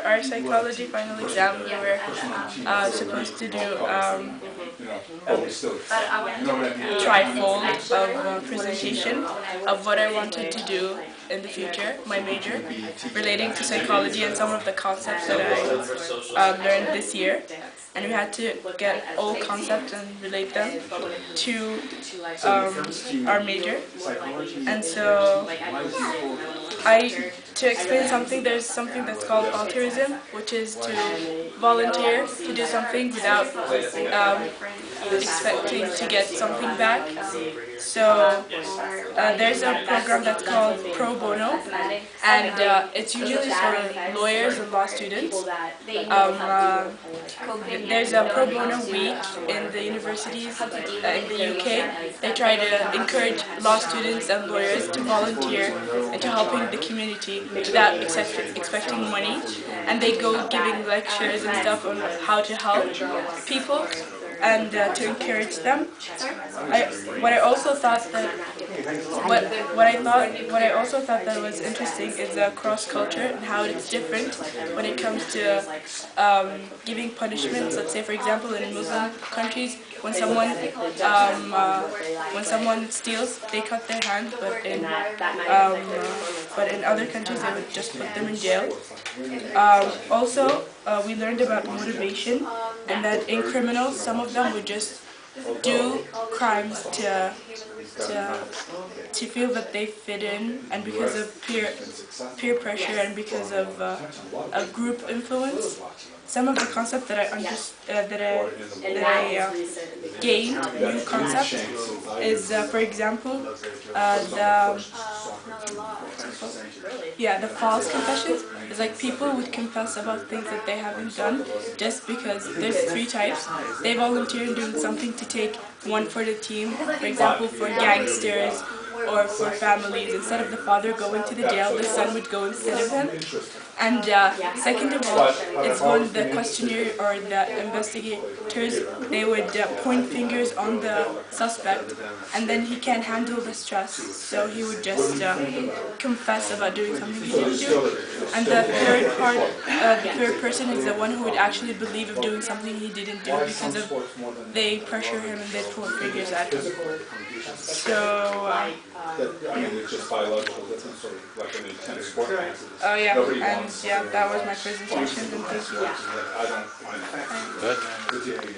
our psychology final exam, we were supposed to do a trifold of presentation of what I wanted to do in the future, my major, relating to psychology and some of the concepts that I learned this year. And we had to get all concepts and relate them to our major. And so to explain something, there's something that's called altruism, which is to volunteer to do something without expecting to get something back. So there's a program that's called Pro Bono, and it's usually for lawyers and law students. There's a Pro Bono week in the universities in the UK. They try to encourage law students and lawyers to volunteer into helping the community without expecting money. And they go giving lectures and stuff on how to help people and to encourage them. What I also thought that was interesting is cross culture and how it's different when it comes to giving punishments. Let's say, for example, in Muslim countries, when someone steals, they cut their hand, but in other countries they would just put them in jail. Also, we learned about motivation, and that in criminals, some of them would just do crimes to feel that they fit in, and because of peer pressure and because of a group influence. Some of the concepts that I gained, new concept, is for example the false confessions. It's like people would confess about things that they haven't done just because. There's 3 types. They volunteer in doing something to take one for the team, for example for gangsters or for families. Instead of the father going to the jail, the son would go instead of him. And second of all, it's when the questionnaire or the investigators, they would point fingers on the suspect, and then he can't handle the stress, so he would just confess about doing something he didn't do. And the third person is the one who would actually believe of doing something he didn't do because they pressure him and they point fingers at him. So it's just biological. That's not sort of like an intense sport. that was my presentation, and thank you. I don't find it. Good.